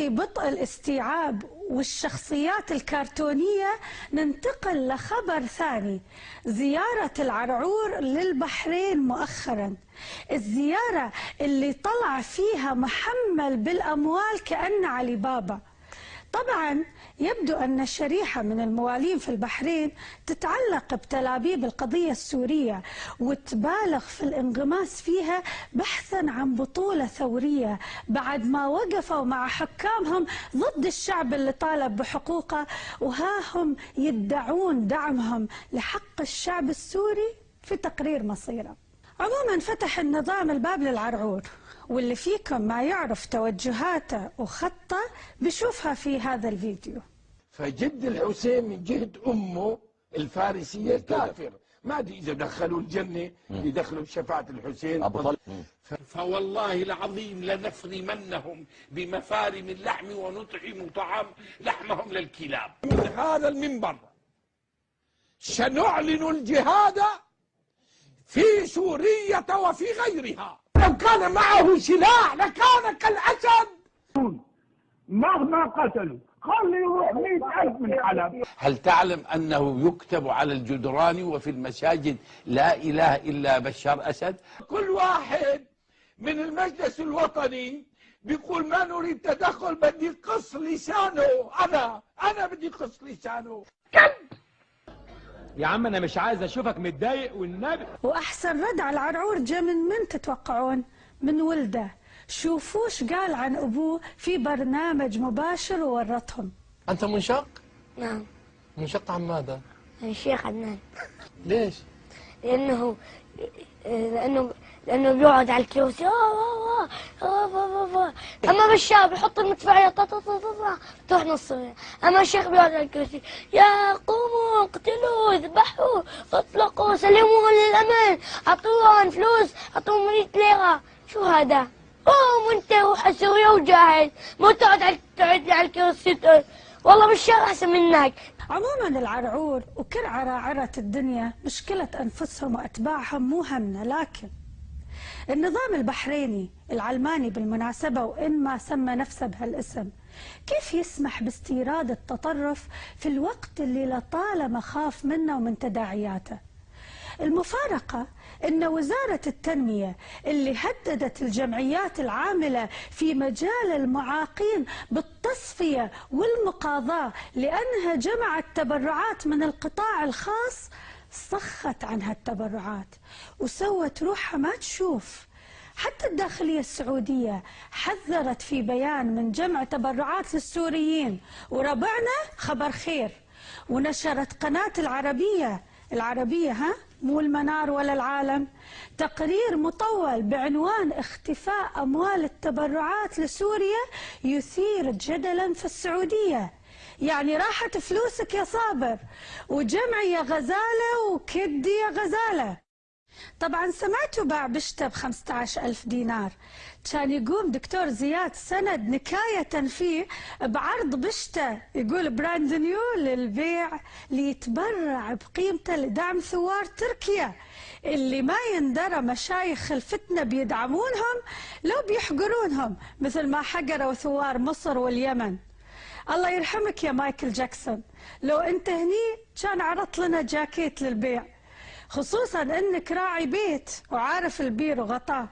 بطء الاستيعاب والشخصيات الكرتونية ننتقل لخبر ثاني، زيارة العرعور للبحرين مؤخرا. الزيارة اللي طلع فيها محمل بالأموال كأن علي بابا. طبعا يبدو أن شريحة من الموالين في البحرين تتعلق بتلابيب القضية السورية وتبالغ في الانغماس فيها بحثا عن بطولة ثورية بعد ما وقفوا مع حكامهم ضد الشعب اللي طالب بحقوقه، وها هم يدعون دعمهم لحق الشعب السوري في تقرير مصيره. عموما فتح النظام الباب للعرعور، واللي فيكم ما يعرف توجهاته وخطه بيشوفها في هذا الفيديو. فجد الحسين من جهة أمه الفارسية كافر، ما أدري إذا دخلوا الجنة يدخلوا بشفاعة الحسين أبو طالب. فوالله العظيم لنفرمنهم بمفارم اللحم ونطعم طعام لحمهم للكلاب. من هذا المنبر سنعلن الجهاد في سورية وفي غيرها. لو كان معه سلاح لكان كالأسد. مهما قتلوا خلي يروح 100,000 من حلب. هل تعلم أنه يكتب على الجدران وفي المساجد لا إله إلا بشار أسد؟ كل واحد من المجلس الوطني بيقول ما نريد تدخل، بدي قص لسانه. أنا بدي قص لسانه. يا عم أنا مش عايز أشوفك متضايق والنبي. وأحسن رد على العرعور جاء من تتوقعون؟ من ولده. شوفوش قال عن أبوه في برنامج مباشر وورطهم. أنت منشق؟ نعم. منشق عن ماذا؟ الشيخ عدنان. ليش؟ لأنه بيقعد على الكرسي أما بشار بيحط المدفعية تروح نص. أما الشيخ بيقعد على الكرسي يا قوموا اقتلوا اذبحوا اطلقوا سلموا للأمان أعطوهم فلوس أعطوهم 100 ليرة. شو هذا؟ قوم انت روح على سوريا وجاهد، مو تقعد على الكرسي. والله بشار أحسن منك. عموما العرعور وكل عراعرة الدنيا مشكلة أنفسهم وأتباعهم مو همنا، لكن النظام البحريني العلماني بالمناسبة وإن ما سمى نفسه بهالاسم كيف يسمح باستيراد التطرف في الوقت اللي لطالما خاف منه ومن تداعياته؟ المفارقة أن وزارة التنمية اللي هددت الجمعيات العاملة في مجال المعاقين بالتصفية والمقاضاة لأنها جمعت تبرعات من القطاع الخاص صخت عن هالتبرعات وسوت روحها ما تشوف. حتى الداخلية السعودية حذرت في بيان من جمع تبرعات للسوريين، وربعنا خبر خير. ونشرت قناة العربية ها مو المنار ولا العالم تقرير مطول بعنوان اختفاء أموال التبرعات لسوريا يثير جدلا في السعودية. يعني راحت فلوسك يا صابر، وجمعي يا غزالة وكدي يا غزالة. طبعا سمعتوا باع بشته ب15,000 دينار. كان يقوم دكتور زياد سند نكاية فيه بعرض بشته يقول براند نيو للبيع ليتبرع بقيمته لدعم ثوار تركيا اللي ما يندرى مشايخ الفتنة بيدعمونهم لو بيحقرونهم مثل ما حقروا ثوار مصر واليمن. الله يرحمك يا مايكل جاكسون، لو انت هني كان عرضت لنا جاكيت للبيع، خصوصا انك راعي بيت وعارف البير وغطاه.